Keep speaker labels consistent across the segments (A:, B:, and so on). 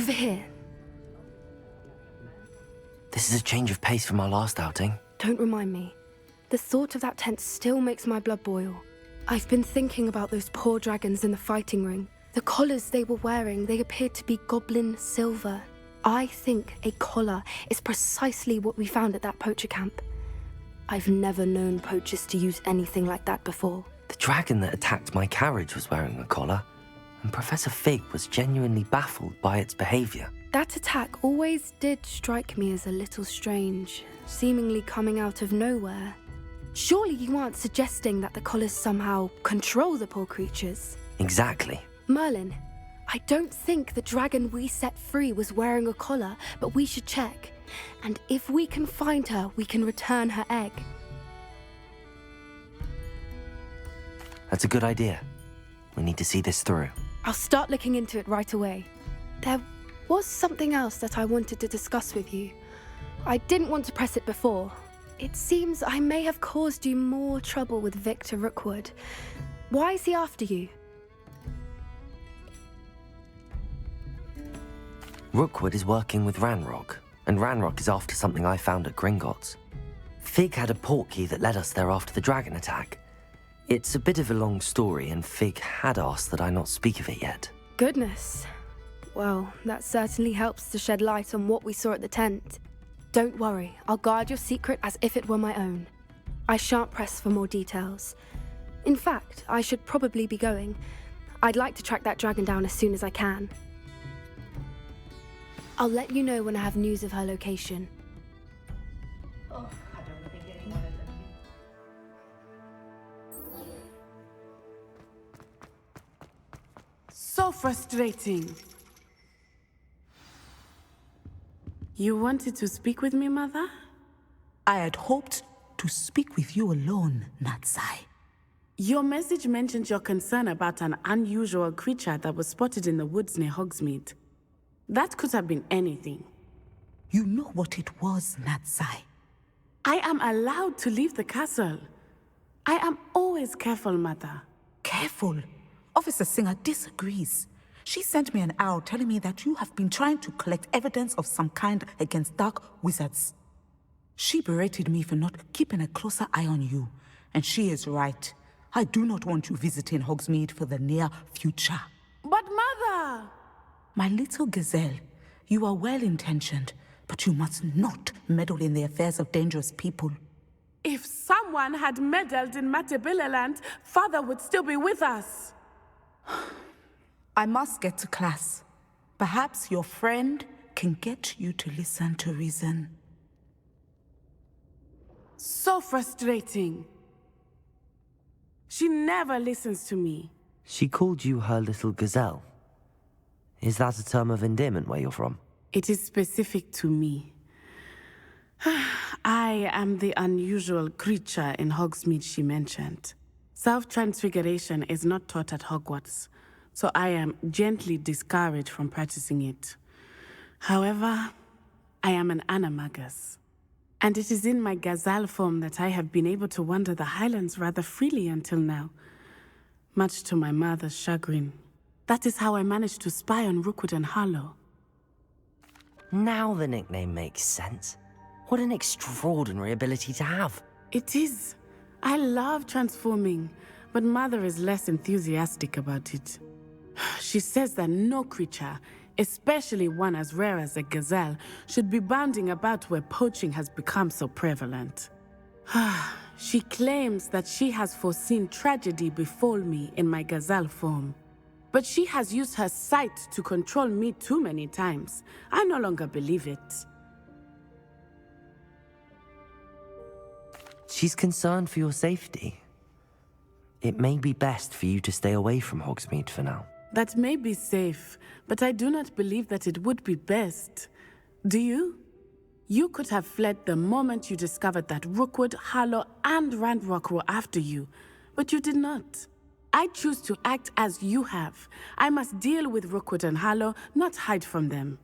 A: over here.
B: This is a change of pace from our last outing.
A: Don't remind me. The thought of that tent still makes my blood boil. I've been thinking about those poor dragons in the fighting ring. The collars they were wearing, they appeared to be goblin silver. I think a collar is precisely what we found at that poacher camp. I've never known poachers to use anything like that before.
B: The dragon that attacked my carriage was wearing a collar, and Professor Fig was genuinely baffled by its behavior.
A: That attack always did strike me as a little strange, seemingly coming out of nowhere. Surely you aren't suggesting that the collars somehow control the poor creatures?
B: Exactly.
A: Merlin, I don't think the dragon we set free was wearing a collar, but we should check. And if we can find her, we can return her egg.
B: That's a good idea. We need to see this through.
A: I'll start looking into it right away. There was something else that I wanted to discuss with you. I didn't want to press it before. It seems I may have caused you more trouble with Victor Rookwood. Why is he after you?
B: Rookwood is working with Ranrock, and Ranrock is after something I found at Gringotts. Fig had a portkey that led us there after the dragon attack. It's a bit of a long story, and Fig had asked that I not speak of it yet.
A: Goodness. Well, that certainly helps to shed light on what we saw at the tent. Don't worry, I'll guard your secret as if it were my own. I shan't press for more details. In fact, I should probably be going. I'd like to track that dragon down as soon as I can. I'll let you know when I have news of her location.
C: So frustrating. You wanted to speak with me, Mother?
D: I had hoped to speak with you alone, Natsai.
C: Your message mentioned your concern about an unusual creature that was spotted in the woods near Hogsmeade. That could have been anything.
D: You know what it was, Natsai.
C: I am allowed to leave the castle. I am always careful, Mother.
D: Careful. Officer Singer disagrees. She sent me an owl telling me that you have been trying to collect evidence of some kind against dark wizards. She berated me for not keeping a closer eye on you, and she is right. I do not want you visiting Hogsmeade for the near future.
C: But Mother!
D: My little gazelle, you are well-intentioned, but you must not meddle in the affairs of dangerous people.
C: If someone had meddled in Matabeleland, Father would still be with us.
D: I must get to class. Perhaps your friend can get you to listen to reason.
C: So frustrating. She never listens to me.
B: She called you her little gazelle. Is that a term of endearment where you're from?
C: It is specific to me. I am the unusual creature in Hogsmeade she mentioned. Self-transfiguration is not taught at Hogwarts, so I am gently discouraged from practicing it. However, I am an animagus, and it is in my gazelle form that I have been able to wander the Highlands rather freely until now, much to my mother's chagrin. That is how I managed to spy on Rookwood and Harlow.
B: Now the nickname makes sense. What an extraordinary ability to have.
C: It is. I love transforming, but Mother is less enthusiastic about it. She says that no creature, especially one as rare as a gazelle, should be bounding about where poaching has become so prevalent. She claims that she has foreseen tragedy befall me in my gazelle form. But she has used her sight to control me too many times. I no longer believe it.
B: She's concerned for your safety. It may be best for you to stay away from Hogsmeade for now.
C: That may be safe, but I do not believe that it would be best. Do you? You could have fled the moment you discovered that Rookwood, Harlow, and Ranrock were after you, but you did not. I choose to act as you have. I must deal with Rookwood and Harlow, not hide from them.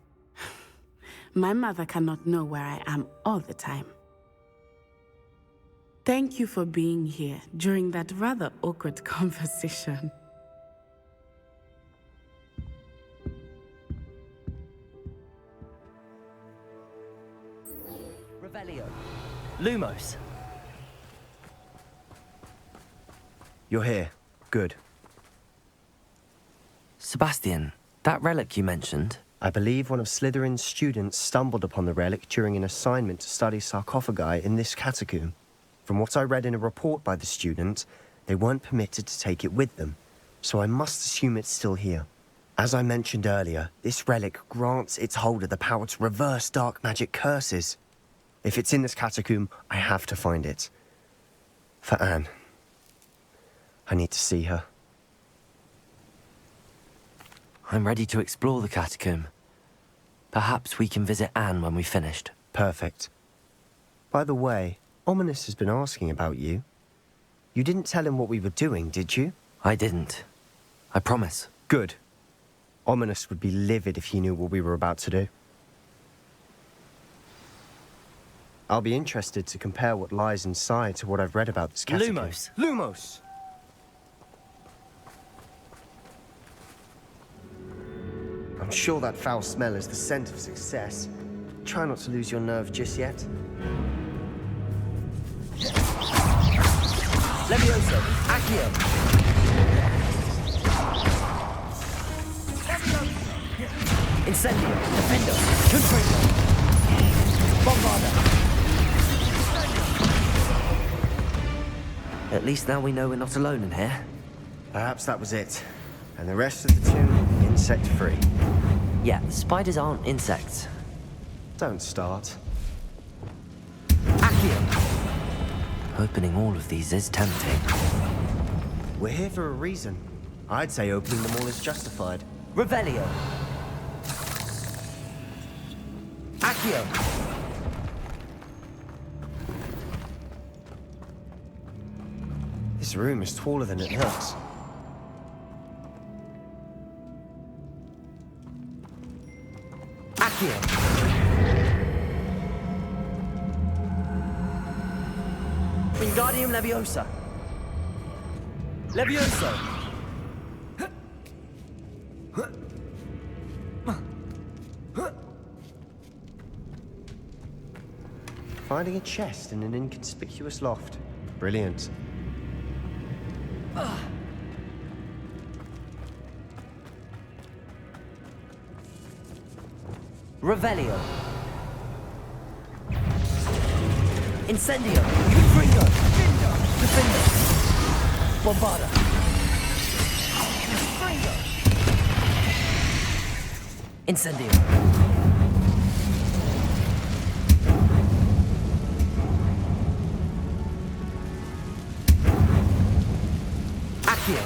C: My mother cannot know where I am all the time. Thank you for being here during that rather awkward conversation.
B: Lumos.
E: You're here. Good.
B: Sebastian, that relic you mentioned.
E: I believe one of Slytherin's students stumbled upon the relic during an assignment to study sarcophagi in this catacomb. From what I read in a report by the student, they weren't permitted to take it with them, so I must assume it's still here. As I mentioned earlier, this relic grants its holder the power to reverse dark magic curses. If it's in this catacomb, I have to find it. For Anne. I need to see her.
B: I'm ready to explore the catacomb. Perhaps we can visit Anne when we've finished.
E: Perfect. By the way, Ominous has been asking about you. You didn't tell him what we were doing, did you?
B: I didn't. I promise.
E: Good. Ominous would be livid if he knew what we were about to do. I'll be interested to compare what lies inside to what I've read about this catacomb.
B: Lumos.
E: Lumos! I'm sure that foul smell is the scent of success. Try not to lose your nerve just yet.
B: Levioso. Accio. Incendio. Defendo. Confringo. Bombarda. At least now we know we're not alone in here.
E: Perhaps that was it. And the rest of the tomb, insect-free.
B: Yeah, the spiders aren't insects.
E: Don't start.
B: Accio. Opening all of these is tempting.
E: We're here for a reason. I'd say opening them all is justified.
B: Revelio. Accio.
E: This room is taller than it looks.
B: Accio. Wingardium Leviosa. Levioso.
E: Finding a chest in an inconspicuous loft. Brilliant.
B: Revelio. Incendio. Confringo. Defendo. Bombarda. Confringo. Incendio. Accio.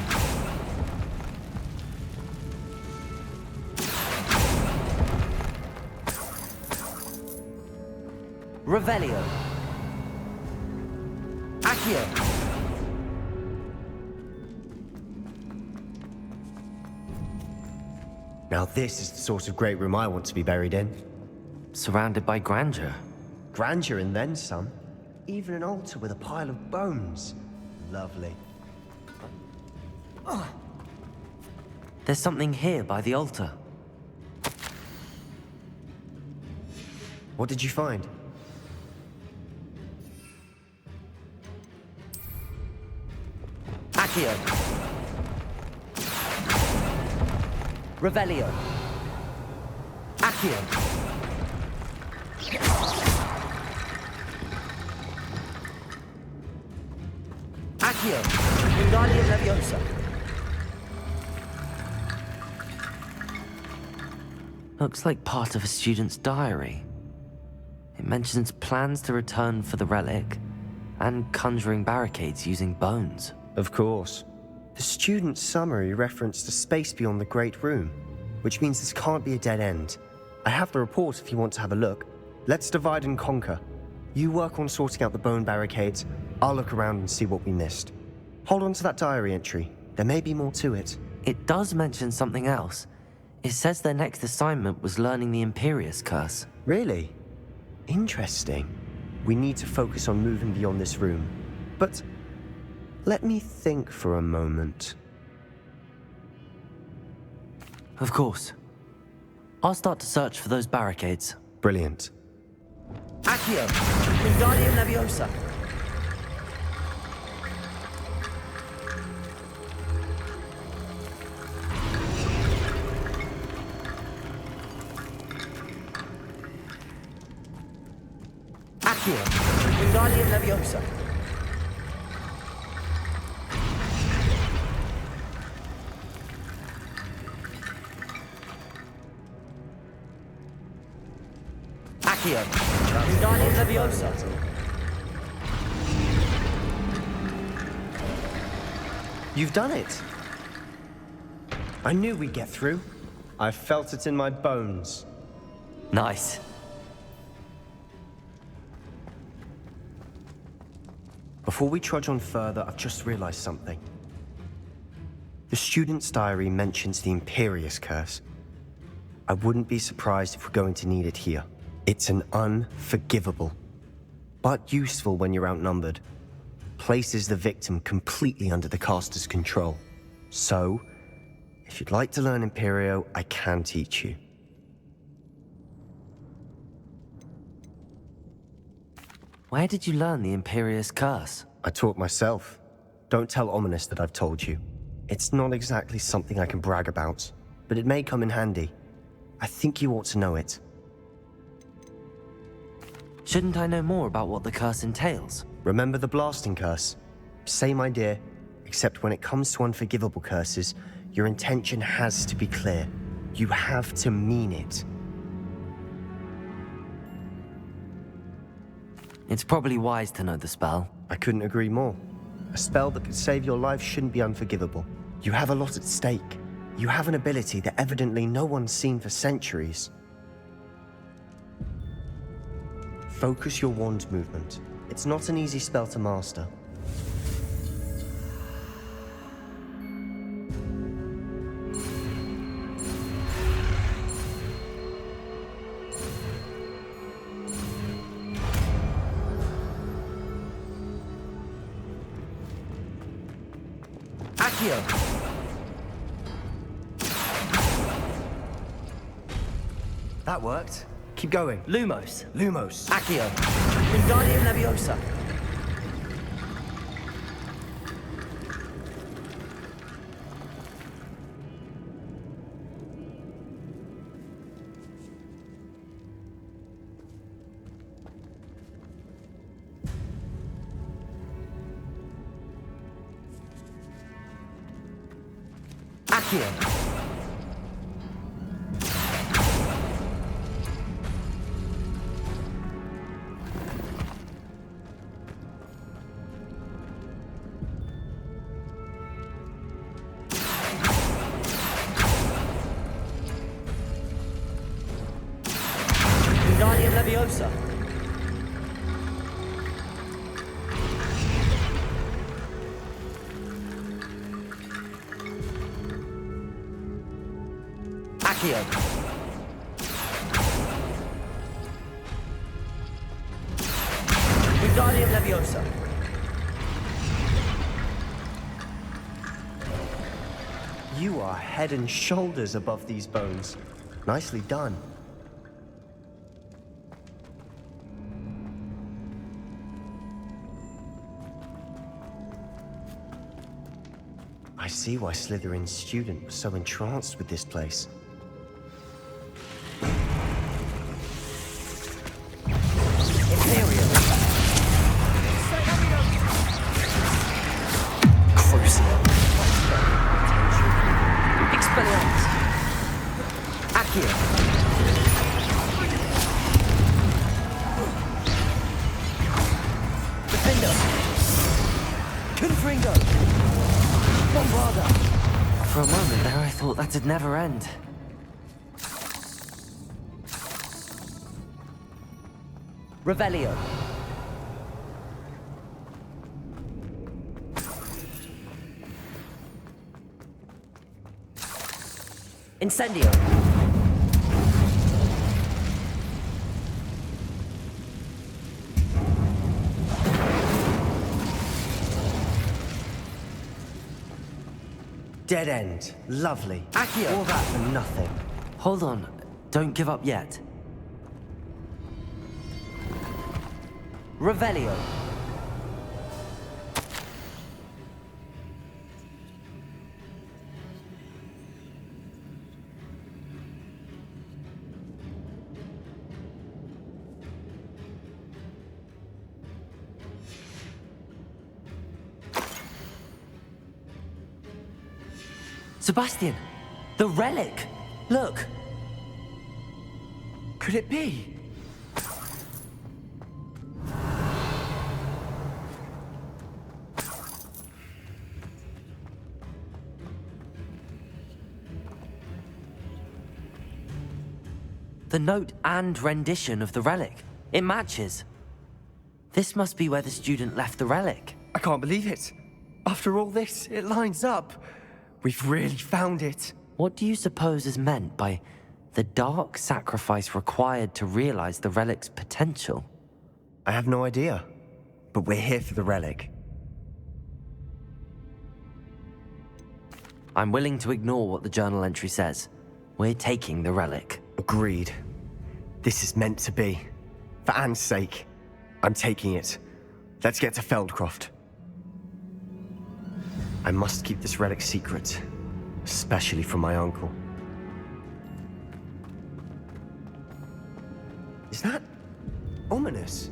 B: Revelio. Accio.
E: Now this is the sort of great room I want to be buried in.
B: Surrounded by grandeur.
E: Grandeur and then some. Even an altar with a pile of bones. Lovely.
B: There's something here by the altar.
E: What did you find?
B: Accio. Revelio. Accio. Accio. Wingardium Leviosa. Looks like part of a student's diary. It mentions plans to return for the relic and conjuring barricades using bones.
E: Of course. The student's summary referenced a space beyond the Great Room, which means this can't be a dead end. I have the report if you want to have a look. Let's divide and conquer. You work on sorting out the bone barricades. I'll look around and see what we missed. Hold on to that diary entry. There may be more to it.
B: It does mention something else. It says their next assignment was learning the Imperius Curse.
E: Really? Interesting. We need to focus on moving beyond this room. But let me think for a moment.
B: Of course. I'll start to search for those barricades.
E: Brilliant.
B: Accio! Wingardium Leviosa. Accio. Wingardium Leviosa. Accio. Wingardium Leviosa.
E: You've done it. I knew we'd get through. I felt it in my bones.
B: Nice.
E: Before we trudge on further, I've just realized something. The student's diary mentions the Imperious Curse. I wouldn't be surprised if we're going to need it here. It's an unforgivable, but useful when you're outnumbered. Places the victim completely under the caster's control. So, if you'd like to learn Imperio, I can teach you.
B: Where did you learn the Imperious Curse?
E: I taught myself. Don't tell Ominous that I've told you. It's not exactly something I can brag about, but it may come in handy. I think you ought to know it.
B: Shouldn't I know more about what the curse entails?
E: Remember the blasting curse? Same idea, except when it comes to unforgivable curses, your intention has to be clear. You have to mean it.
B: It's probably wise to know the spell.
E: I couldn't agree more. A spell that could save your life shouldn't be unforgivable. You have a lot at stake. You have an ability that evidently no one's seen for centuries. Focus your wand movement. It's not an easy spell to master.
B: Accio.
E: That worked. Keep going.
B: Lumos.
E: Lumos.
B: Accio. Wingardium Leviosa. Accio. Wingardium Leviosa. Accio. Wingardium Leviosa.
E: You are head and shoulders above these bones. Nicely done. I see why Slytherin's student was so entranced with this place.
B: Imperial. Crucible. Expelliarmus. Accio. Defender. Confringo. Bombarda. For a moment there, I thought that'd never end. Revelio. Incendio.
E: Dead end. Lovely.
B: Accio.
E: All that for nothing.
B: Hold on. Don't give up yet. Revelio. Sebastian, the relic! Look!
E: Could it be?
B: The note and rendition of the relic. It matches. This must be where the student left the relic.
E: I can't believe it. After all this, it lines up. We've really found it.
B: What do you suppose is meant by the dark sacrifice required to realize the relic's potential?
E: I have no idea. But we're here for the relic.
B: I'm willing to ignore what the journal entry says. We're taking the relic.
E: Agreed. This is meant to be. For Anne's sake, I'm taking it. Let's get to Feldcroft. I must keep this relic secret, especially from my uncle. Is that ominous?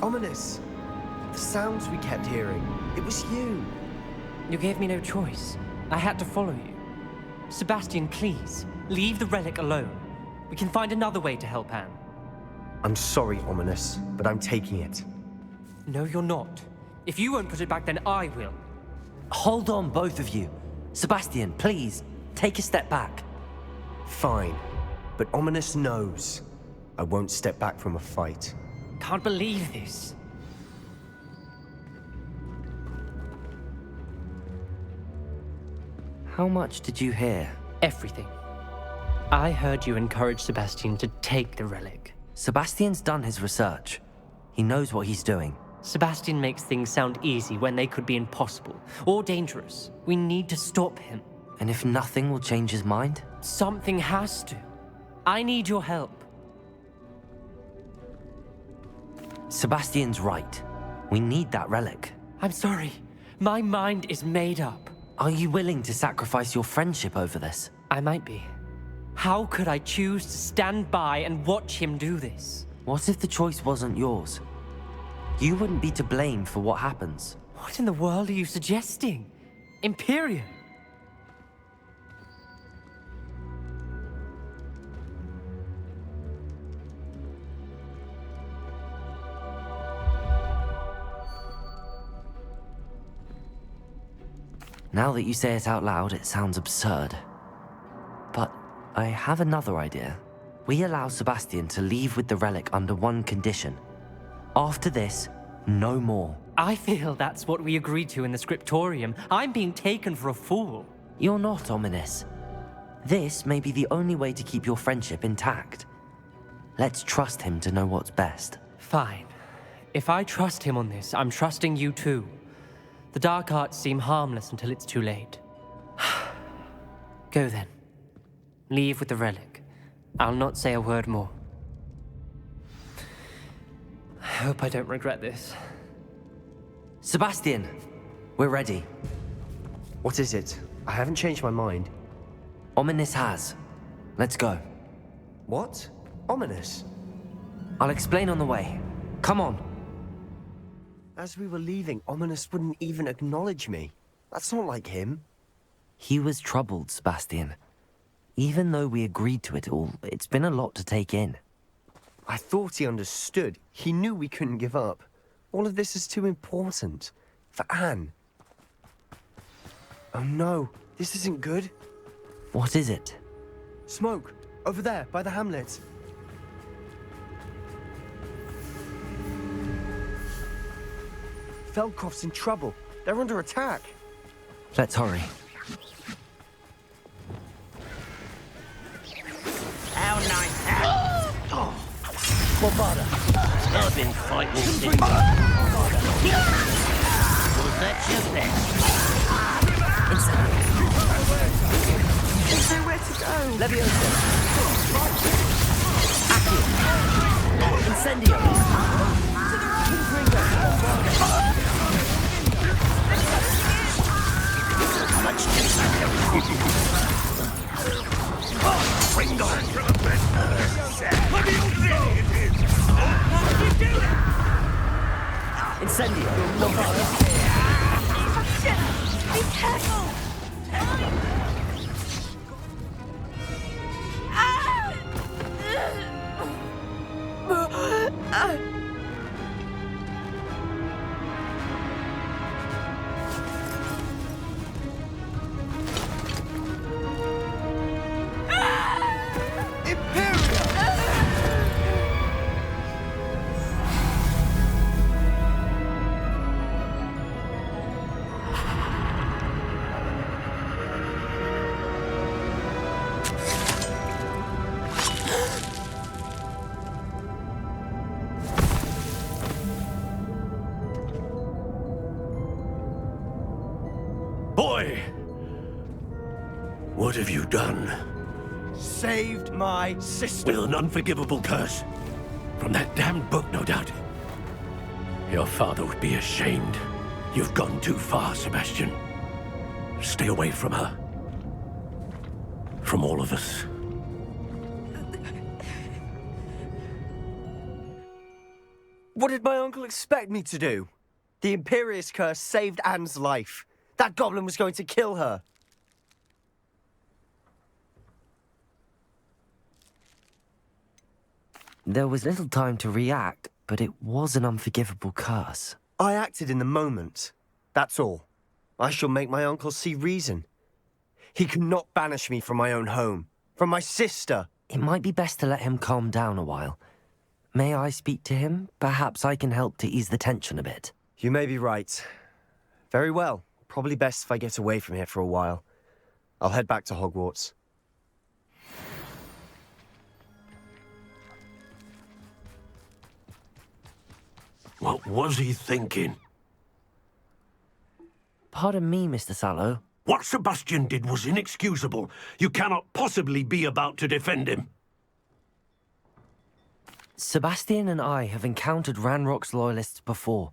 E: Ominous. The sounds we kept hearing. It was you.
F: You gave me no choice. I had to follow you. Sebastian, please, leave the relic alone. We can find another way to help Anne.
E: I'm sorry, Ominous, but I'm taking it.
F: No, you're not. If you won't put it back, then I will.
B: Hold on, both of you. Sebastian, please, take a step back.
E: Fine, but Ominous knows I won't step back from a fight.
F: Can't believe this.
B: How much did you hear?
F: Everything. I heard you encourage Sebastian to take the relic.
B: Sebastian's done his research. He knows what he's doing.
F: Sebastian makes things sound easy when they could be impossible or dangerous. We need to stop him.
B: And if nothing will change his mind?
F: Something has to. I need your help.
B: Sebastian's right. We need that relic.
F: I'm sorry. My mind is made up.
B: Are you willing to sacrifice your friendship over this?
F: I might be. How could I choose to stand by and watch him do this?
B: What if the choice wasn't yours? You wouldn't be to blame for what happens.
F: What in the world are you suggesting? Imperium?
B: Now that you say it out loud, it sounds absurd. But I have another idea. We allow Sebastian to leave with the relic under one condition. After this, no more.
F: I feel that's what we agreed to in the scriptorium. I'm being taken for a fool.
B: You're not, Ominous. This may be the only way to keep your friendship intact. Let's trust him to know what's best.
F: Fine. If I trust him on this, I'm trusting you too. The dark arts seem harmless until it's too late. Go then. Leave with the relic. I'll not say a word more. I hope I don't regret this.
B: Sebastian, we're ready.
E: What is it? I haven't changed my mind.
B: Ominous has. Let's go.
E: What? Ominous?
B: I'll explain on the way. Come on.
E: As we were leaving, Ominous wouldn't even acknowledge me. That's not like him.
B: He was troubled, Sebastian. Even though we agreed to it all, it's been a lot to take in.
E: I thought he understood. He knew we couldn't give up. All of this is too important. For Anne. Oh no, this isn't good.
B: What is it?
E: Smoke! Over there, by the hamlet. Feldcroft's in trouble. They're under attack.
B: Let's hurry.
G: How nice. I've been fighting since. Was that your best?
H: There's nowhere to go.
B: Leviosa! Sebastian! Incendio!
G: Ringo!
B: Incendio!
A: Be careful!
G: Boy! What have you done?
E: Saved my sister.
G: With an unforgivable curse. From that damned book, no doubt. Your father would be ashamed. You've gone too far, Sebastian. Stay away from her. From all of us.
E: What did my uncle expect me to do? The Imperious curse saved Anne's life. That goblin was going to kill her.
B: There was little time to react, but it was an unforgivable curse.
E: I acted in the moment. That's all. I shall make my uncle see reason. He cannot banish me from my own home, from my sister.
B: It might be best to let him calm down a while. May I speak to him? Perhaps I can help to ease the tension a bit.
E: You may be right. Very well. Probably best if I get away from here for a while. I'll head back to Hogwarts.
G: What was he thinking?
B: Pardon me, Mr. Sallow.
G: What Sebastian did was inexcusable. You cannot possibly be about to defend him.
B: Sebastian and I have encountered Ranrock's loyalists before.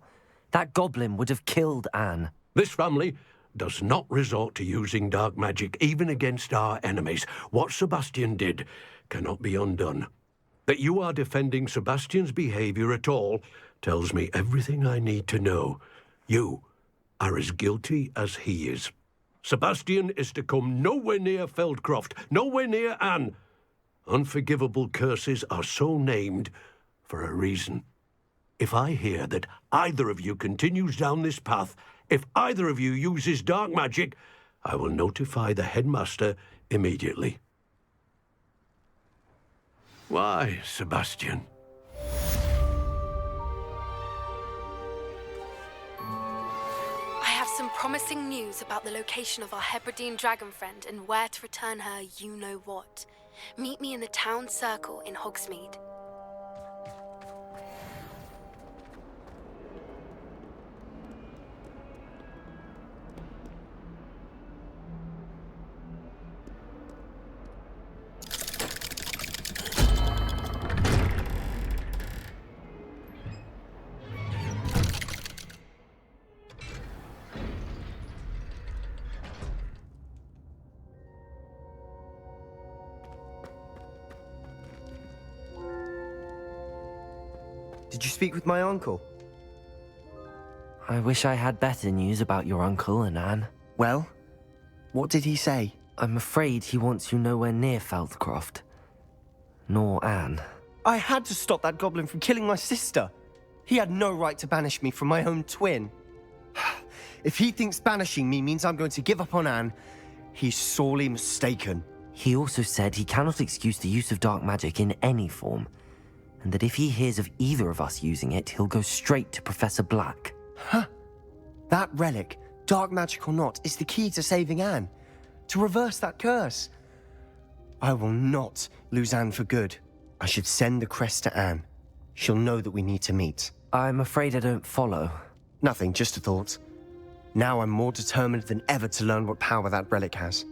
B: That goblin would have killed Anne.
G: This family does not resort to using dark magic, even against our enemies. What Sebastian did cannot be undone. That you are defending Sebastian's behavior at all tells me everything I need to know. You are as guilty as he is. Sebastian is to come nowhere near Feldcroft, nowhere near Anne. Unforgivable curses are so named for a reason. If I hear that either of you continues down this path, if either of you uses dark magic, I will notify the headmaster immediately. Why, Sebastian?
A: I have some promising news about the location of our Hebridean dragon friend and where to return her you-know-what. Meet me in the town circle in Hogsmeade.
E: Did you speak with my uncle?
B: I wish I had better news about your uncle and Anne.
E: Well, what did he say?
B: I'm afraid he wants you nowhere near Feldcroft. Nor Anne.
E: I had to stop that goblin from killing my sister. He had no right to banish me from my own twin. If he thinks banishing me means I'm going to give up on Anne, he's sorely mistaken.
B: He also said he cannot excuse the use of dark magic in any form, and that if he hears of either of us using it, he'll go straight to Professor Black.
E: Huh. That relic, dark magic or not, is the key to saving Anne. To reverse that curse. I will not lose Anne for good. I should send the crest to Anne. She'll know that we need to meet.
B: I'm afraid I don't follow.
E: Nothing, just a thought. Now I'm more determined than ever to learn what power that relic has.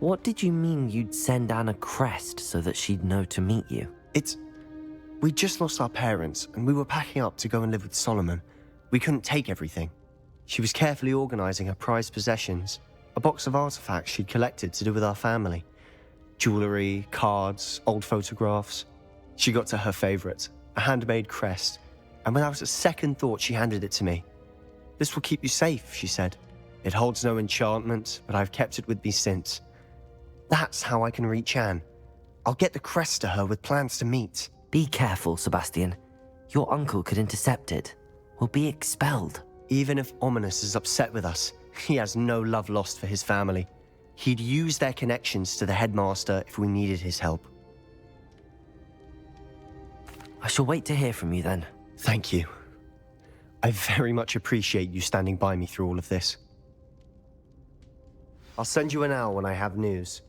B: What did you mean you'd send Anne a crest so that she'd know to meet you?
E: We just lost our parents, and we were packing up to go and live with Solomon. We couldn't take everything. She was carefully organizing her prized possessions, a box of artifacts she'd collected to do with our family. Jewelry, cards, old photographs. She got to her favorite, a handmade crest, and without a second thought she handed it to me. This will keep you safe, she said. It holds no enchantment, but I've kept it with me since. That's how I can reach Anne. I'll get the crest to her with plans to meet.
B: Be careful, Sebastian. Your uncle could intercept it. We'll be expelled.
E: Even if Ominous is upset with us, he has no love lost for his family. He'd use their connections to the headmaster if we needed his help.
B: I shall wait to hear from you then.
E: Thank you. I very much appreciate you standing by me through all of this. I'll send you an owl when I have news.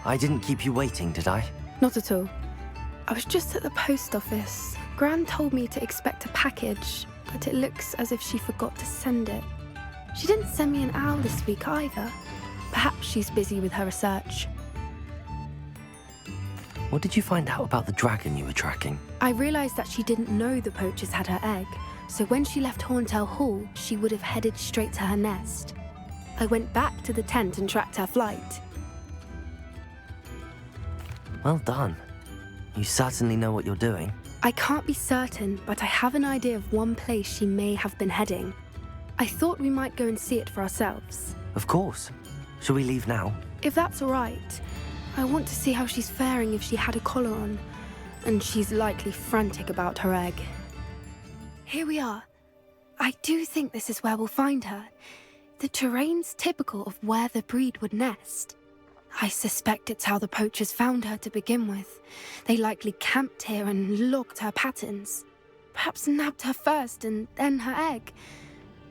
B: I didn't keep you waiting, did I?
A: Not at all. I was just at the post office. Gran told me to expect a package, but it looks as if she forgot to send it. She didn't send me an owl this week either. Perhaps she's busy with her research.
B: What did you find out about the dragon you were tracking?
A: I realised that she didn't know the poachers had her egg, so when she left Horntail Hall, she would have headed straight to her nest. I went back to the tent and tracked her flight.
B: Well done. You certainly know what you're doing.
A: I can't be certain, but I have an idea of one place she may have been heading. I thought we might go and see it for ourselves.
B: Of course. Shall we leave now?
A: If that's all right. I want to see how she's faring if she had a collar on. And she's likely frantic about her egg. Here we are. I do think this is where we'll find her. The terrain's typical of where the breed would nest. I suspect it's how the poachers found her to begin with. They likely camped here and logged her patterns. Perhaps nabbed her first and then her egg.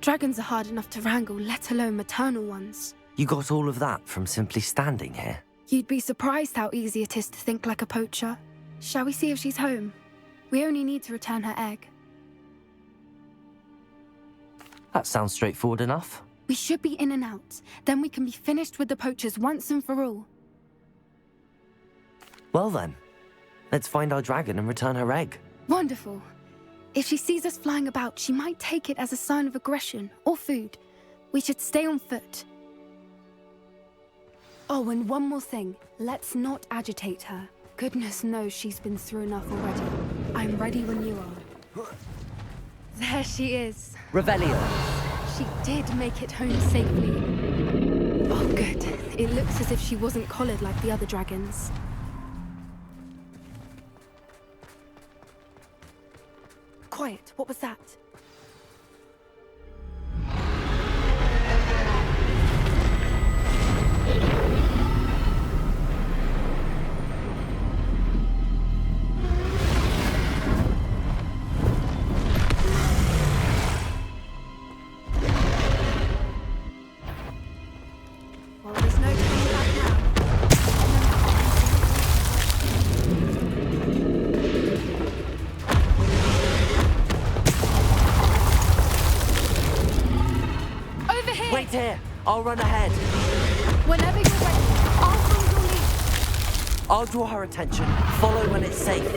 A: Dragons are hard enough to wrangle, let alone maternal ones.
B: You got all of that from simply standing here?
A: You'd be surprised how easy it is to think like a poacher. Shall we see if she's home? We only need to return her egg.
B: That sounds straightforward enough.
A: We should be in and out. Then we can be finished with the poachers once and for all.
B: Well then, let's find our dragon and return her egg.
A: Wonderful. If she sees us flying about, she might take it as a sign of aggression or food. We should stay on foot. Oh, and one more thing. Let's not agitate her. Goodness knows she's been through enough already. I'm ready when you are. There she is.
B: Revelio.
A: She did make it home safely. Oh, good. It looks as if she wasn't collared like the other dragons. Quiet. What was that? Well, there's no turning back now. Over here!
B: Wait here. I'll run ahead.
A: Whenever you're ready, I'll follow your lead.
B: I'll draw her attention. Follow when it's safe.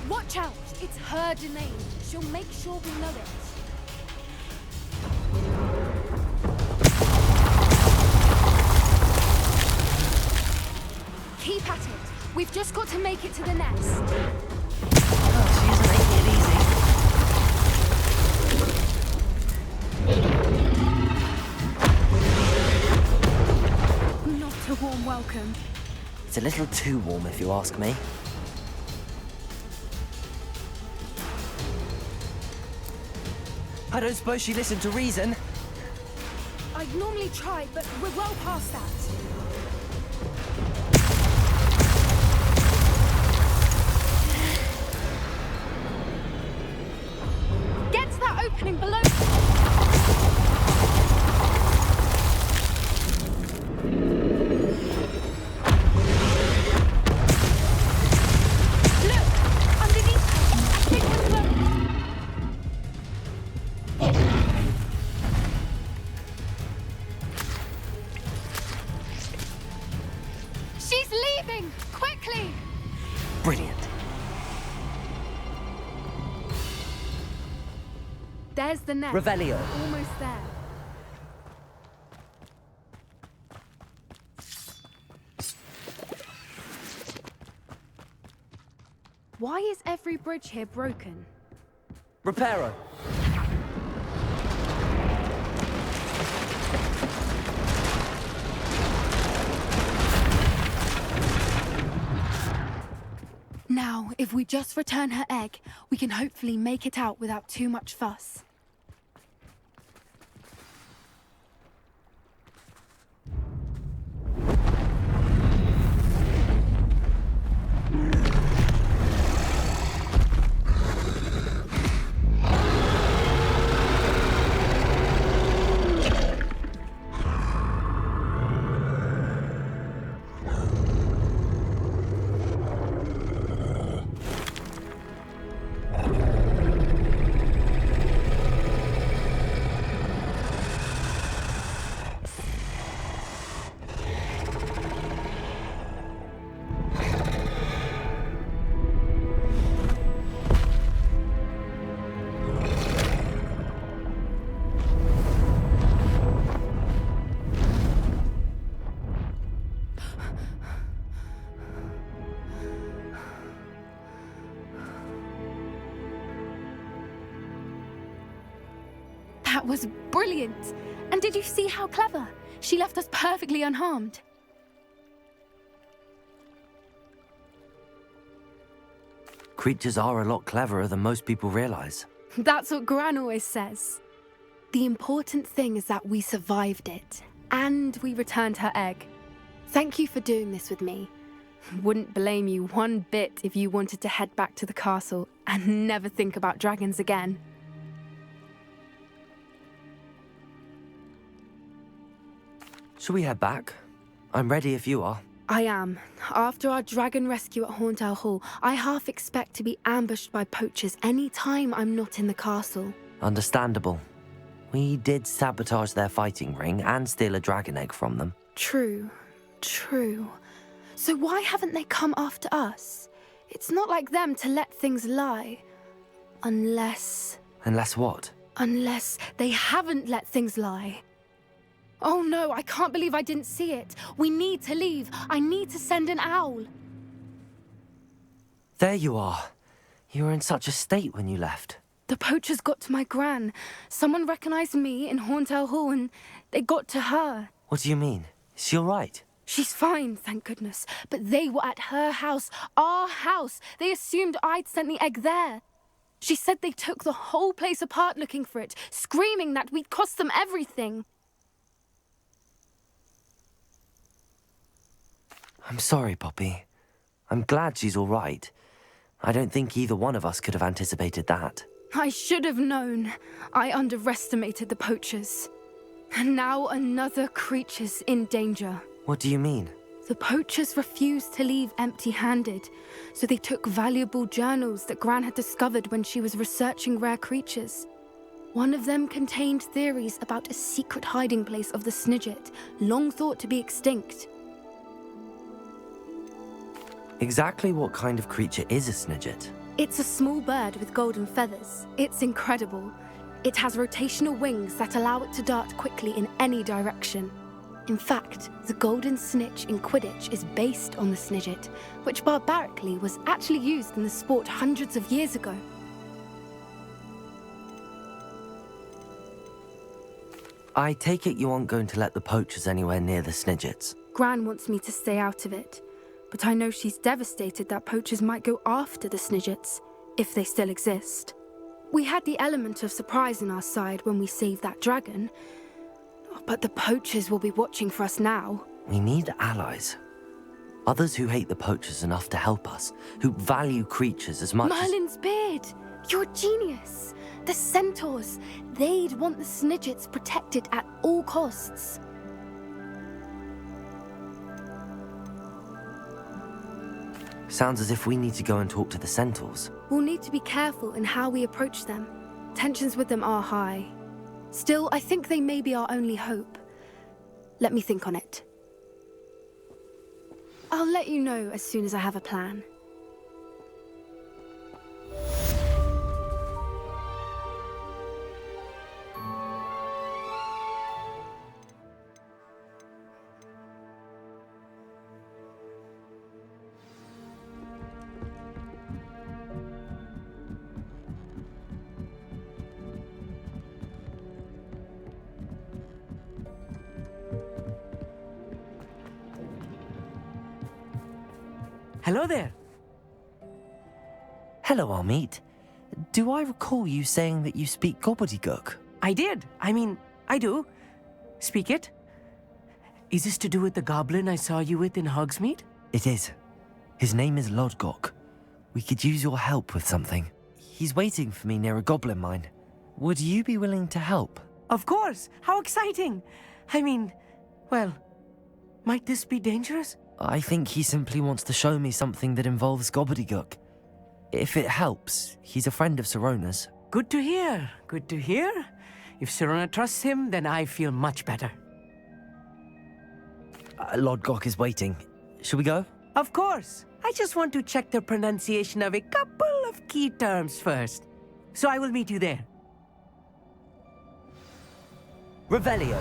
A: Watch out! It's her domain. She'll make sure we know it. Keep at it. We've just got to make it to the nest.
B: Oh, she isn't making it easy.
A: Not a warm welcome.
B: It's a little too warm if you ask me. I don't suppose she listened to reason.
A: I'd normally try, but we're well past that. leaving! Quickly!
B: Brilliant.
A: There's the nest.
B: Revelio.
A: Almost there. Why is every bridge here broken?
B: Reparo.
A: Now, if we just return her egg, we can hopefully make it out without too much fuss. That was brilliant! And did you see how clever? She left us perfectly unharmed.
B: Creatures are a lot cleverer than most people realize.
A: That's what Gran always says. The important thing is that we survived it, and we returned her egg. Thank you for doing this with me. Wouldn't blame you one bit if you wanted to head back to the castle and never think about dragons again.
B: Shall we head back? I'm ready if you are.
A: I am. After our dragon rescue at Hauntel Hall, I half expect to be ambushed by poachers any time I'm not in the castle.
B: Understandable. We did sabotage their fighting ring and steal a dragon egg from them.
A: True. So why haven't they come after us? It's not like them to let things lie. Unless
B: what?
A: Unless they haven't let things lie. Oh no, I can't believe I didn't see it. We need to leave. I need to send an owl.
B: There you are. You were in such a state when you left.
A: The poachers got to my gran. Someone recognized me in Hauntel Hall and they got to her.
B: What do you mean? Is she all right?
A: She's fine, thank goodness. But they were at her house, our house. They assumed I'd sent the egg there. She said they took the whole place apart looking for it, screaming that we'd cost them everything.
B: I'm sorry, Poppy. I'm glad she's all right. I don't think either one of us could have anticipated that.
A: I should have known. I underestimated the poachers. And now another creature's in danger.
B: What do you mean?
A: The poachers refused to leave empty-handed, so they took valuable journals that Gran had discovered when she was researching rare creatures. One of them contained theories about a secret hiding place of the Snidget, long thought to be extinct.
B: Exactly what kind of creature is a Snidget?
A: It's a small bird with golden feathers. It's incredible. It has rotational wings that allow it to dart quickly in any direction. In fact, the golden snitch in Quidditch is based on the Snidget, which barbarically was actually used in the sport hundreds of years ago.
B: I take it you aren't going to let the poachers anywhere near the Snidgets.
A: Gran wants me to stay out of it, but I know she's devastated that poachers might go after the Snidgets, if they still exist. We had the element of surprise on our side when we saved that dragon, but the poachers will be watching for us now.
B: We need allies. Others who hate the poachers enough to help us, who value creatures as much
A: Merlin's beard! You're a genius! The centaurs! They'd want the Snidgets protected at all costs.
B: Sounds as if we need to go and talk to the centaurs.
A: We'll need to be careful in how we approach them. Tensions with them are high. Still, I think they may be our only hope. Let me think on it. I'll let you know as soon as I have a plan.
F: Hello there.
B: Hello, Amit. Do I recall you saying that you speak gobbledygook?
F: I did. I do. Speak it. Is this to do with the goblin I saw you with in Hogsmeade?
B: It is. His name is Lodgok. We could use your help with something. He's waiting for me near a goblin mine. Would you be willing to help?
F: Of course. How exciting. Well, might this be dangerous?
B: I think he simply wants to show me something that involves gobbledygook. If it helps, he's a friend of Sirona's.
F: Good to hear. Good to hear. If Sirona trusts him, then I feel much better.
B: Lodgok is waiting. Shall we go?
F: Of course. I just want to check the pronunciation of a couple of key terms first. So I will meet you there.
B: Revelio.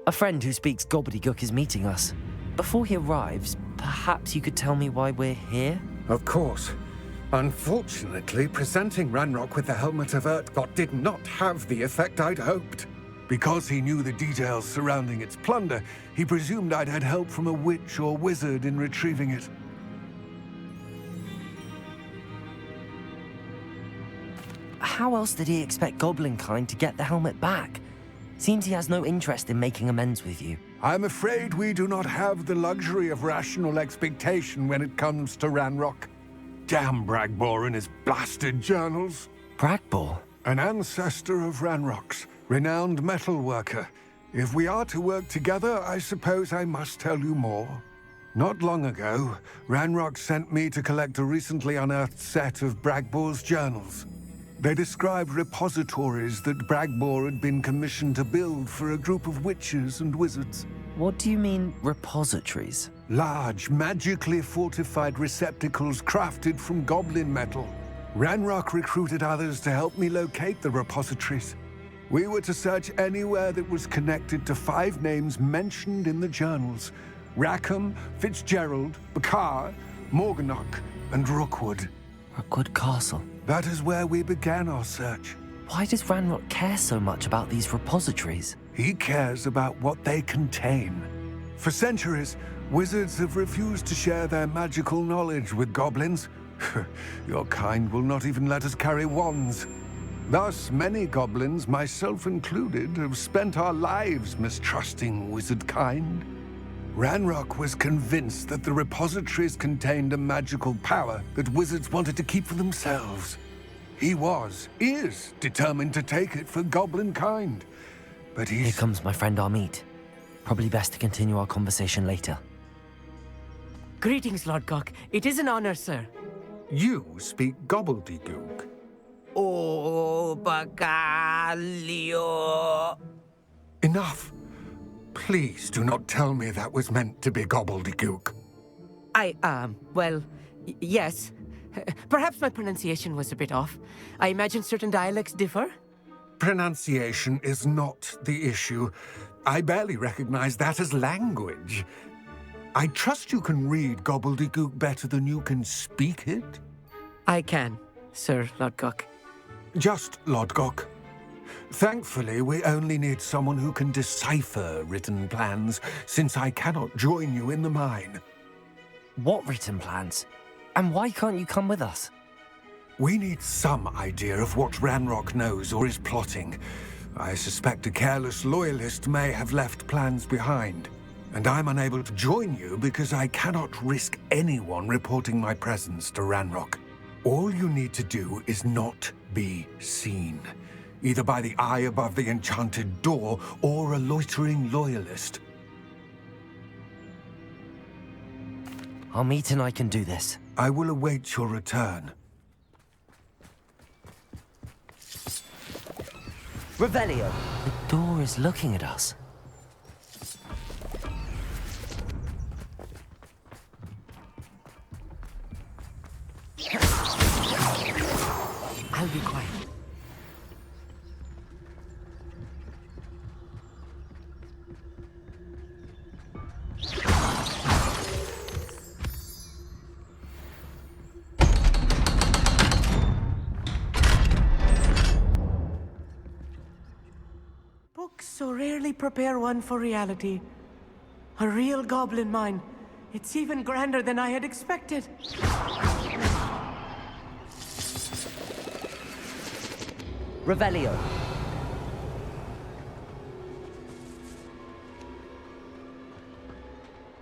B: A friend who speaks gobbledygook is meeting us. Before he arrives, perhaps you could tell me why we're here?
H: Of course. Unfortunately, presenting Ranrock with the Helmet of Urtkot did not have the effect I'd hoped. Because he knew the details surrounding its plunder, he presumed I'd had help from a witch or wizard in retrieving it.
B: How else did he expect Goblinkind to get the helmet back? Seems he has no interest in making amends with you.
H: I'm afraid we do not have the luxury of rational expectation when it comes to Ranrock. Damn Bragbor and his blasted journals.
B: Bragbor?
H: An ancestor of Ranrock's, renowned metal worker. If we are to work together, I suppose I must tell you more. Not long ago, Ranrock sent me to collect a recently unearthed set of Bragbor's journals. They described repositories that Bragbor had been commissioned to build for a group of witches and wizards.
B: What do you mean, repositories?
H: Large, magically fortified receptacles crafted from goblin metal. Ranrock recruited others to help me locate the repositories. We were to search anywhere that was connected to 5 names mentioned in the journals: Rackham, Fitzgerald, Bakar, Morganach, and Rookwood.
B: Rookwood Castle.
H: That is where we began our search.
B: Why does Ranrock care so much about these repositories?
H: He cares about what they contain. For centuries, wizards have refused to share their magical knowledge with goblins. Your kind will not even let us carry wands. Thus, many goblins, myself included, have spent our lives mistrusting wizard kind. Ranrock was convinced that the repositories contained a magical power that wizards wanted to keep for themselves. He is determined to take it for goblin kind. But
B: Here comes my friend Amit. Probably best to continue our conversation later.
F: Greetings, Lodgok. It is an honor, sir.
H: You speak gobbledygook.
F: Oh, Bacalio.
H: Enough. Please do not tell me that was meant to be gobbledygook.
F: Yes. Perhaps my pronunciation was a bit off. I imagine certain dialects differ.
H: Pronunciation is not the issue. I barely recognize that as language. I trust you can read gobbledygook better than you can speak it?
F: I can, Sir Lodgok.
H: Just Lodgok. Thankfully, we only need someone who can decipher written plans, since I cannot join you in the mine.
B: What written plans? And why can't you come with us?
H: We need some idea of what Ranrock knows or is plotting. I suspect a careless loyalist may have left plans behind. And I'm unable to join you because I cannot risk anyone reporting my presence to Ranrock. All you need to do is not be seen, either by the eye above the enchanted door or a loitering loyalist.
B: Our meet and I can do this.
H: I will await your return.
B: Revelio! The door is looking at us.
F: I'll be quiet. Books so rarely prepare one for reality. A real goblin mine. It's even grander than I had expected.
B: Revelio!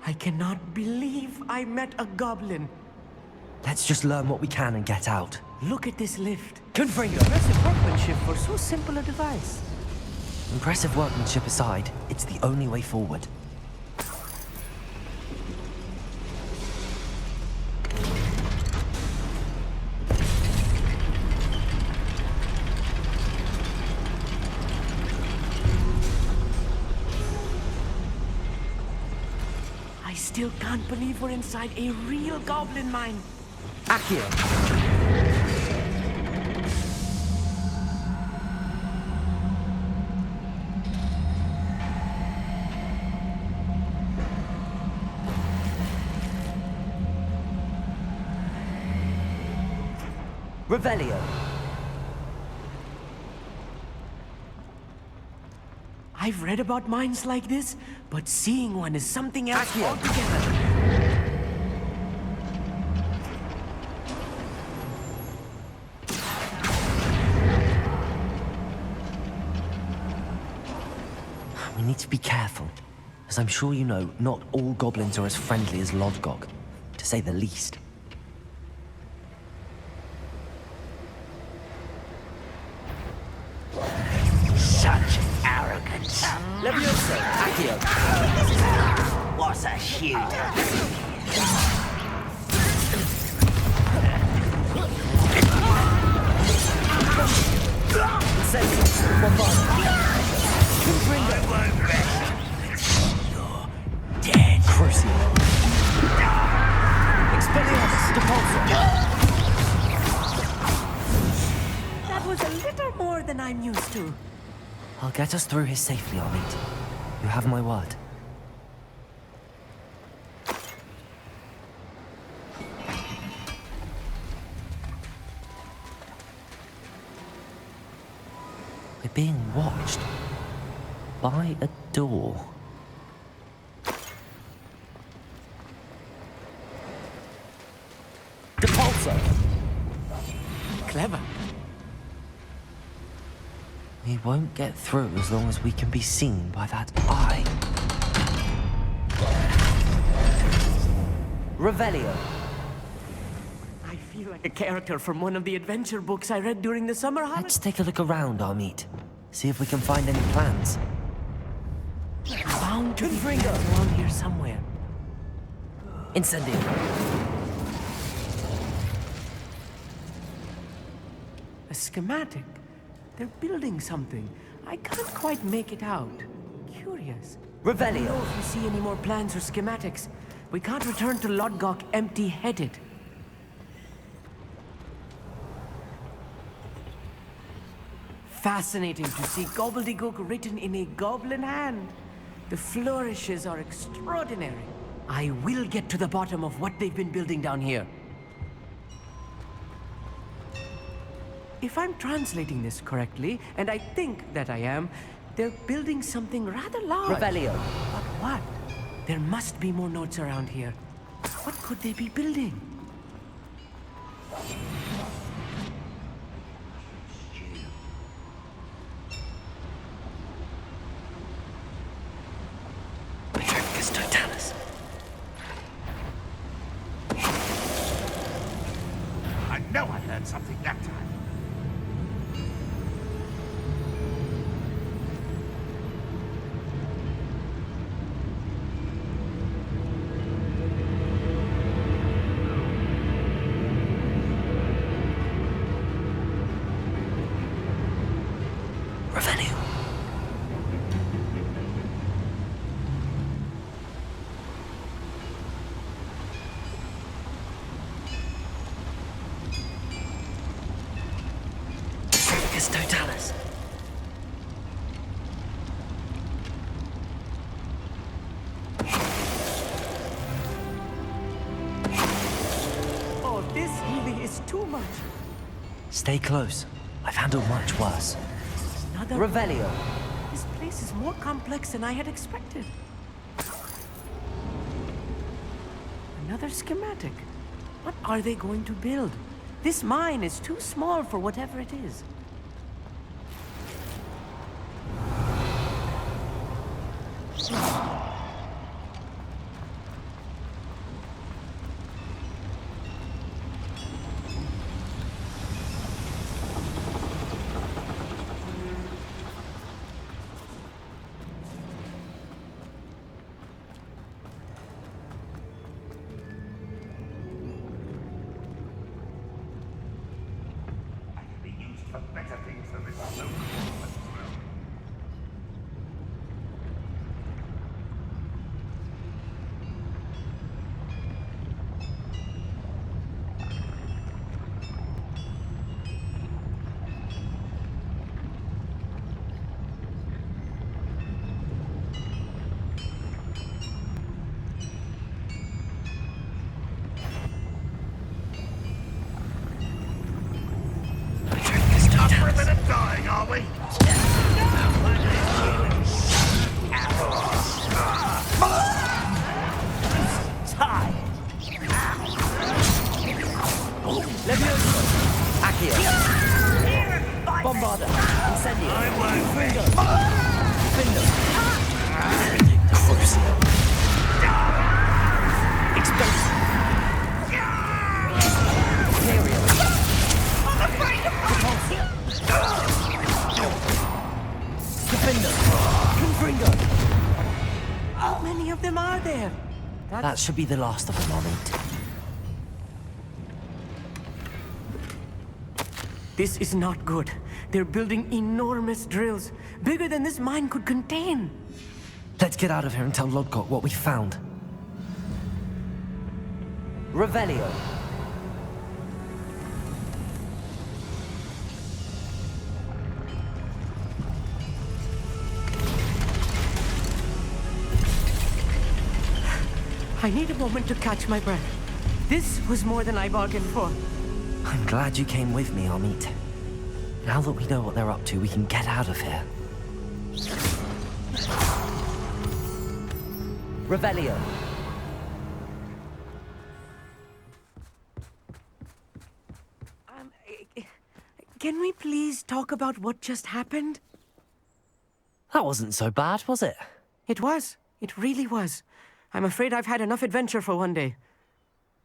F: I cannot believe I met a goblin.
B: Let's just learn what we can and get out.
F: Look at this lift.
B: Confringo!
F: Impressive workmanship for so simple a device.
B: Impressive workmanship aside, it's the only way forward.
F: I still can't believe we're inside a real goblin mine.
B: Accio! Revelio!
F: I've read about mines like this, but seeing one is something else
B: Accio.
F: altogether.
B: We need to be careful. As I'm sure you know, not all goblins are as friendly as Lodgok, to say the least.
I: Such arrogance.
B: Levioso! Accio!
I: What's a shoot?
B: Incendio! Bombardo!
I: I won't rest. You're dead.
B: Crucio! Expelliarmus! Depulso!
F: That was a little more than I'm used to.
B: I'll get us through here safely, Amit. You have my word. We're being watched by a door. Depulso!
F: Clever.
B: We won't get through as long as we can be seen by that eye. Revelio!
F: I feel like a character from one of the adventure books I read during the summer holidays.
B: Let's take a look around, Amit. See if we can find any plans.
F: Bound to be around here somewhere.
B: Incendio!
F: A schematic. They're building something. I can't quite make it out. Curious. I don't
B: Revelio!
F: know if you see any more plans or schematics. We can't return to Lodgok empty-headed. Fascinating to see gobbledygook written in a goblin hand. The flourishes are extraordinary. I will get to the bottom of what they've been building down here. If I'm translating this correctly, and I think that I am, they're building something rather large.
B: Revelio!
F: But what? There must be more notes around here. What could they be building?
B: Patricus Totanus.
I: I know I learned something that time.
B: It's Totalis.
F: Oh, this really is too much.
B: Stay close. I've handled much worse.
F: Another
B: Revelio.
F: This place is more complex than I had expected. Another schematic. What are they going to build? This mine is too small for whatever it is.
I: Dying, are we?
F: Time. Levioso. Accio. Bombarda. Incendio. Fringo. Findo. Crucible. Explosive. Imperial. Defender. Confringo. How many of them are there?
B: That should be the last of them, Amit.
F: This is not good. They're building enormous drills, bigger than this mine could contain.
B: Let's get out of here and tell Lodgok what we found. Revelio.
F: I need a moment to catch my breath. This was more than I bargained for.
B: I'm glad you came with me, Amit. Now that we know what they're up to, we can get out of here. Revelio.
F: Can we please talk about what just happened?
B: That wasn't so bad, was it?
F: It was. It really was. I'm afraid I've had enough adventure for one day.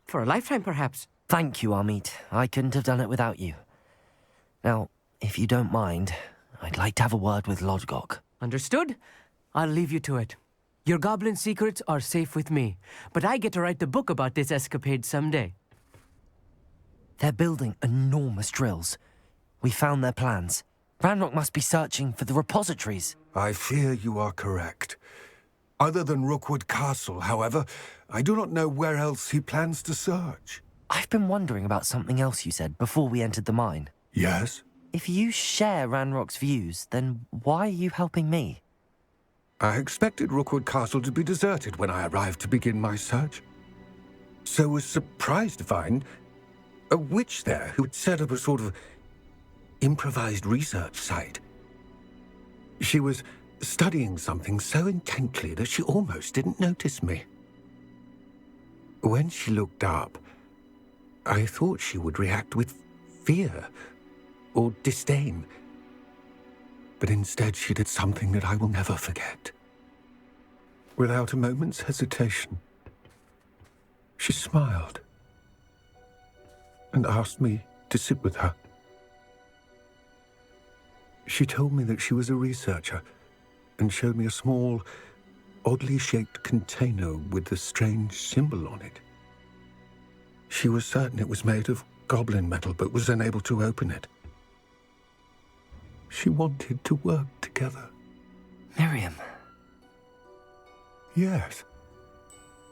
F: For a lifetime, perhaps.
B: Thank you, Amit. I couldn't have done it without you. Now, if you don't mind, I'd like to have a word with Lodgok.
F: Understood? I'll leave you to it. Your goblin secrets are safe with me, but I get to write the book about this escapade someday.
B: They're building enormous drills. We found their plans. Ranrock must be searching for the repositories.
H: I fear you are correct. Other than Rookwood Castle, however, I do not know where else he plans to search.
B: I've been wondering about something else you said before we entered the mine.
H: Yes?
B: If you share Ranrock's views, then why are you helping me?
H: I expected Rookwood Castle to be deserted when I arrived to begin my search. So was surprised to find a witch there who had set up a sort of improvised research site. She was studying something so intently that she almost didn't notice me. When she looked up, I thought she would react with fear or disdain. But instead she did something that I will never forget. Without a moment's hesitation, she smiled and asked me to sit with her. She told me that she was a researcher and showed me a small, oddly shaped container with a strange symbol on it. She was certain it was made of goblin metal, but was unable to open it. She wanted to work together.
B: Miriam.
H: Yes.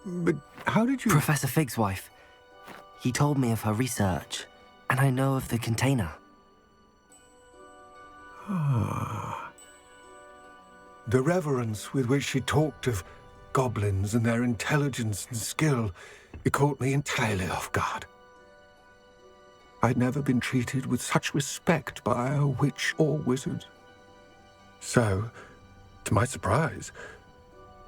H: But how did you...
B: Professor Fig's wife. He told me of her research, and I know of the container.
H: The reverence with which she talked of goblins and their intelligence and skill, it caught me entirely off guard. I'd never been treated with such respect by a witch or wizard. So, to my surprise,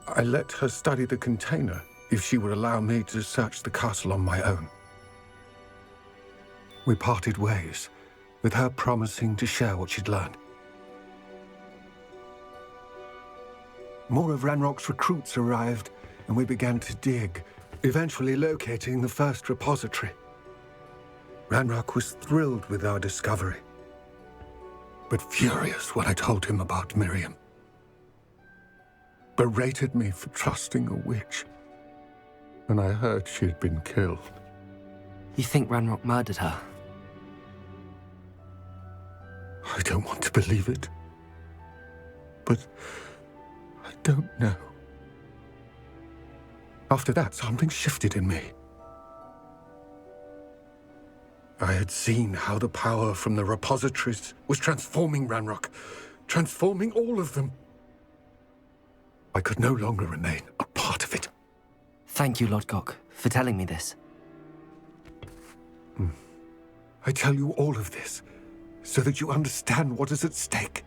H: I let her study the container if she would allow me to search the castle on my own. We parted ways, with her promising to share what she'd learned. More of Ranrock's recruits arrived, and we began to dig, eventually locating the first repository. Ranrock was thrilled with our discovery, but furious when I told him about Miriam. Berated me for trusting a witch, and I heard she had been killed.
B: You think Ranrock murdered her?
H: I don't want to believe it, but I don't know. After that, something shifted in me. I had seen how the power from the repositories was transforming Ranrock, transforming all of them. I could no longer remain a part of it.
B: Thank you, Lodgok, for telling me this.
H: I tell you all of this so that you understand what is at stake.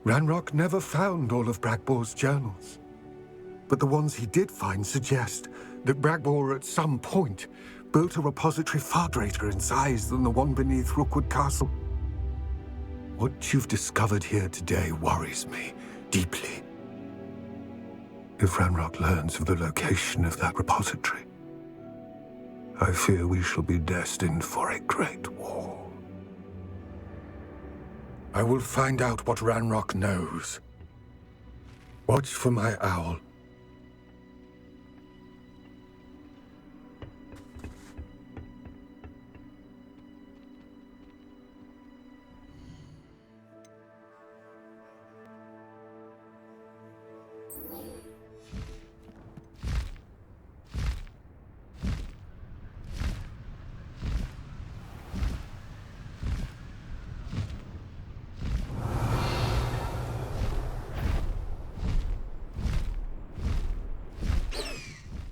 H: Ranrock never found all of Bragbor's journals, but the ones he did find suggest that Bragbor at some point built a repository far greater in size than the one beneath Rookwood Castle. What you've discovered here today worries me deeply. If Ranrock learns of the location of that repository, I fear we shall be destined for a great war. I will find out what Ranrock knows. Watch for my owl.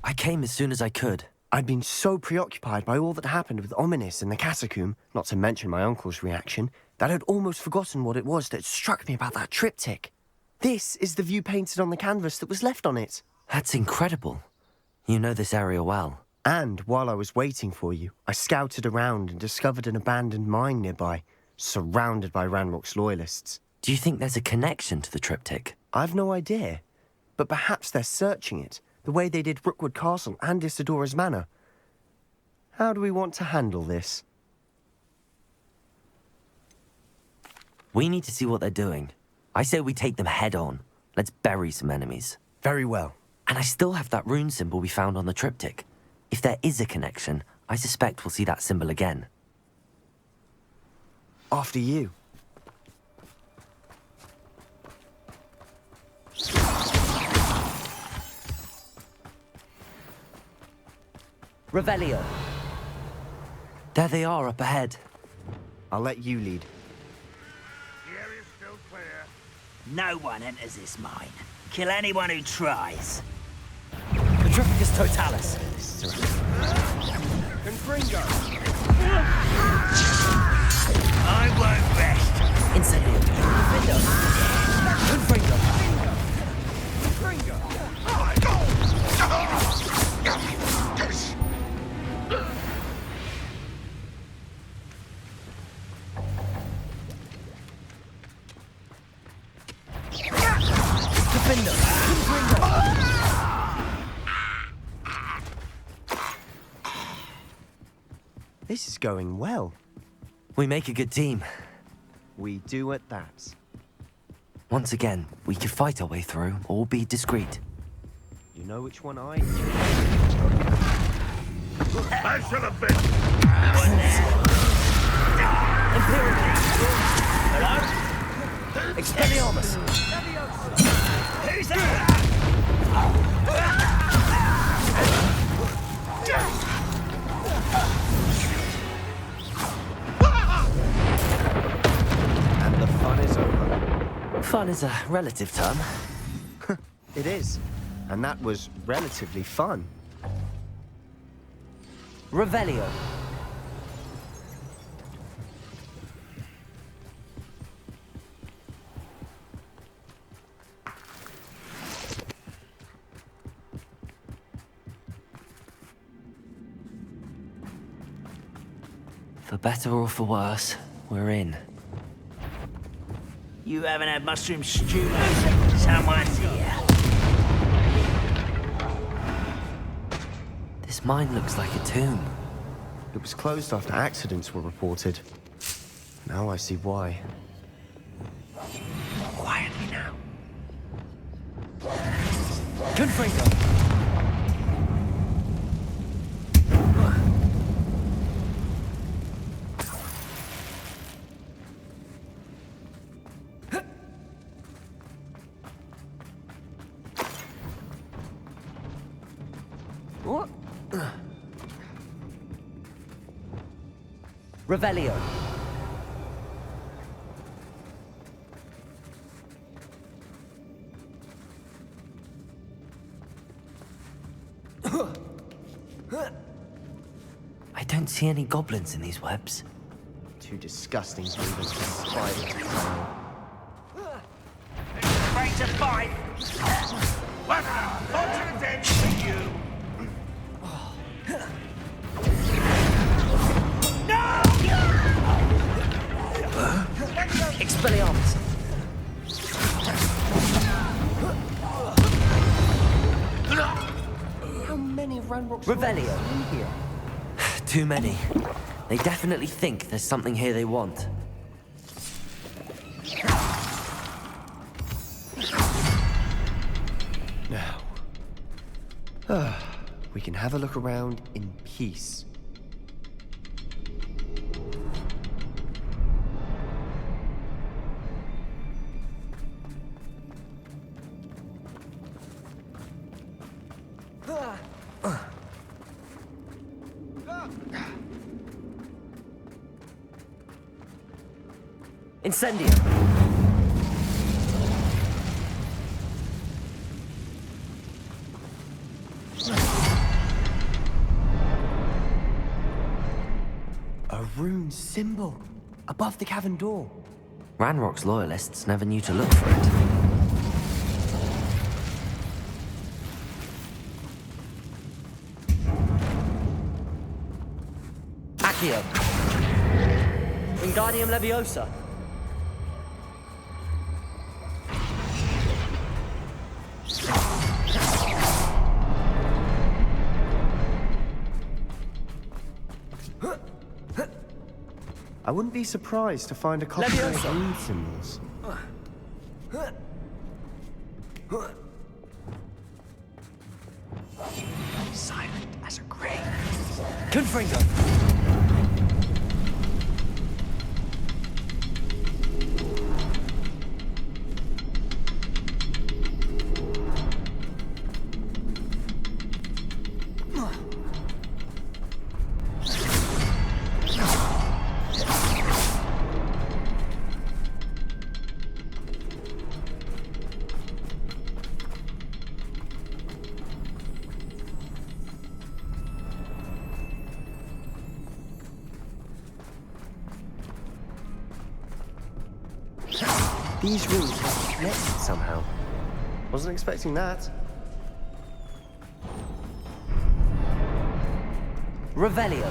B: I came as soon as I could.
E: I'd been so preoccupied by all that happened with Ominis and the catacomb, not to mention my uncle's reaction, that I'd almost forgotten what it was that struck me about that triptych. This is the view painted on the canvas that was left on it.
B: That's incredible. You know this area well.
E: And while I was waiting for you, I scouted around and discovered an abandoned mine nearby, surrounded by Ranrock's loyalists.
B: Do you think there's a connection to the triptych?
E: I've no idea, but perhaps they're searching it, the way they did Rookwood Castle and Isidora's Manor. How do we want to handle this?
B: We need to see what they're doing. I say we take them head on. Let's bury some enemies.
E: Very well.
B: And I still have that rune symbol we found on the triptych. If there is a connection, I suspect we'll see that symbol again.
E: After you.
B: Revelio. There they are up ahead.
E: I'll let you lead.
I: The area's still clear.
J: No one enters this mine. Kill anyone who tries.
B: Petrificus totalis.
I: Confringo!
J: I won't rest.
B: Incendio. Confringo.
E: This is going well.
B: We make a good team.
E: We do at that.
B: Once again, we could fight our way through or be discreet.
E: You know which one I...
I: I should have been.
B: Imperial. Expelliarmus.
J: Who's that?
B: Fun is a relative term.
E: It is. And that was relatively fun.
B: Revelio. For better or for worse, we're in.
J: You haven't had mushroom stew? Someone's here.
B: This mine looks like a tomb.
E: It was closed after accidents were reported. Now I see why.
B: Quietly now. Confringo! What? Revelio. I don't see any goblins in these webs.
E: Too disgusting to even spiders to climb.
J: Afraid to fight?
I: What now? Not to dead for you!
B: Expelliarmus!
E: How many Ranrock's
B: Revelio.
E: in here?
B: Too many. They definitely think there's something here they want.
E: Now, we can have a look around in peace.
B: Incendio!
E: A rune symbol above the cavern door.
B: Ranrock's loyalists never knew to look for it. Accio! Wingardium Leviosa!
E: I wouldn't be surprised to find a copy of
B: Leviosa.
E: rune symbols.
B: Silent as a grave. Confringo!
E: These runes must be connected somehow. Wasn't expecting that.
B: Revelio!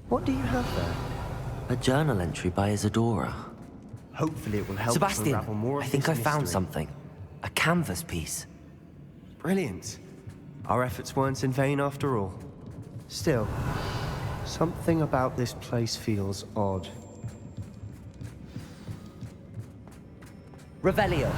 E: What do you have there?
B: A journal entry by Isadora.
E: Hopefully it will help us
B: Sebastian,
E: unravel more of
B: I think
E: this
B: I found
E: mystery.
B: something. A canvas piece.
E: Brilliant. Our efforts weren't in vain after all. Still, something about this place feels odd.
B: Revelio.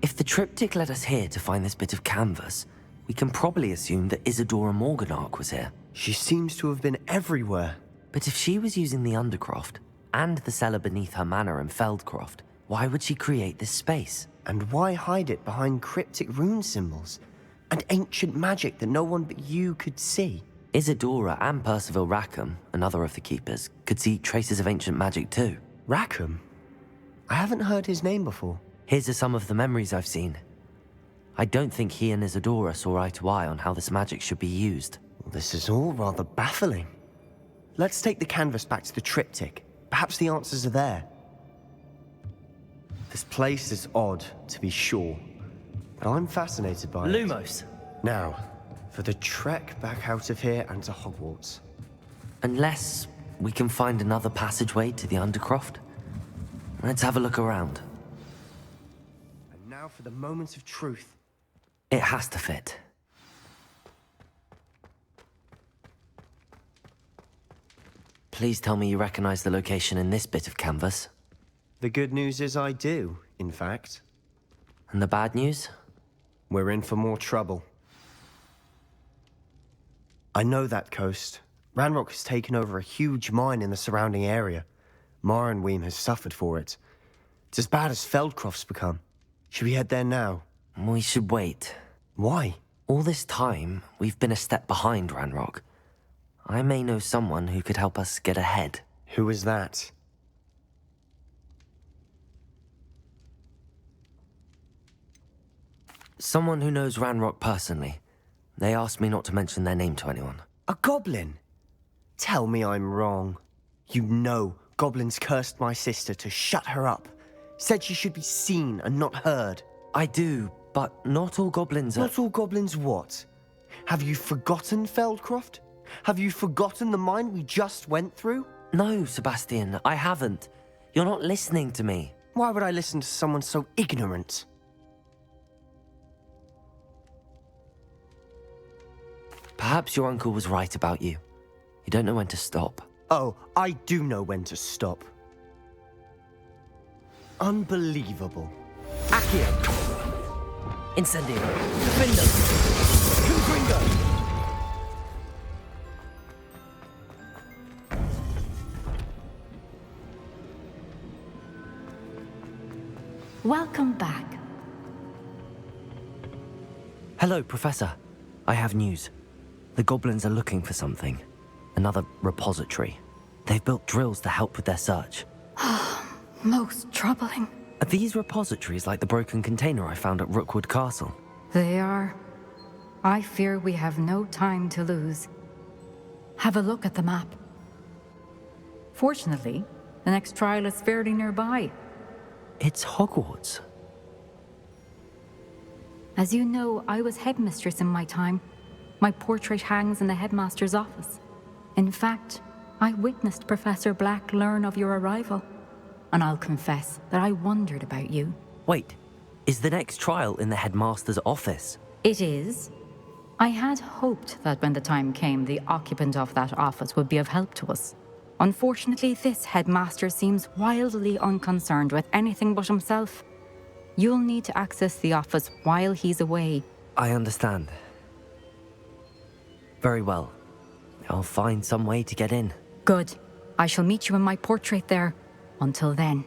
B: If the triptych led us here to find this bit of canvas, we can probably assume that Isadora Morganark was here.
E: She seems to have been everywhere.
B: But if she was using the Undercroft, and the cellar beneath her manor in Feldcroft, Why would she create this space?
E: And why hide it behind cryptic rune symbols and ancient magic that no one but you could see?
B: Isadora and Percival Rackham, another of the keepers, could see traces of ancient magic too.
E: Rackham? I haven't heard his name before.
B: Here's some of the memories I've seen. I don't think he and Isadora saw eye to eye on how this magic should be used.
E: This is all rather baffling. Let's take the canvas back to the triptych. Perhaps the answers are there. This place is odd, to be sure, but I'm fascinated by it.
B: Lumos!
E: Now, for the trek back out of here and to Hogwarts.
B: Unless we can find another passageway to the Undercroft. Let's have a look around.
E: And now for the moment of truth.
B: It has to fit. Please tell me you recognize the location in this bit of canvas.
E: The good news is I do, in fact.
B: And the bad news?
E: We're in for more trouble. I know that coast. Ranrock has taken over a huge mine in the surrounding area. Marrenweem has suffered for it. It's as bad as Feldcroft's become. Should we head there now?
B: We should wait.
E: Why?
B: All this time, we've been a step behind Ranrock. I may know someone who could help us get ahead.
E: Who is that?
B: Someone who knows Ranrock personally. They asked me not to mention their name to anyone.
E: A goblin? Tell me I'm wrong. You know goblins cursed my sister to shut her up. Said she should be seen and not heard.
B: I do, but not all goblins are...
E: Not all goblins what? Have you forgotten Feldcroft? Have you forgotten the mine we just went through?
B: No, Sebastian, I haven't. You're not listening to me.
E: Why would I listen to someone so ignorant?
B: Perhaps your uncle was right about you. You don't know when to stop.
E: Oh, I do know when to stop. Unbelievable.
B: Accio! Incendio! Defender! Confringo!
K: Welcome back.
B: Hello, Professor. I have news. The goblins are looking for something. Another repository. They've built drills to help with their search.
K: Most troubling.
B: Are these repositories like the broken container I found at Rookwood Castle?
K: They are. I fear we have no time to lose. Have a look at the map. Fortunately, the next trial is fairly nearby.
B: It's Hogwarts.
K: As you know, I was headmistress in my time. My portrait hangs in the headmaster's office. In fact, I witnessed Professor Black learn of your arrival. And I'll confess that I wondered about you.
B: Wait, is the next trial in the headmaster's office?
K: It is. I had hoped that when the time came, the occupant of that office would be of help to us. Unfortunately, this headmaster seems wildly unconcerned with anything but himself. You'll need to access the office while he's away.
B: I understand. Very well. I'll find some way to get in.
K: Good. I shall meet you in my portrait there. Until then.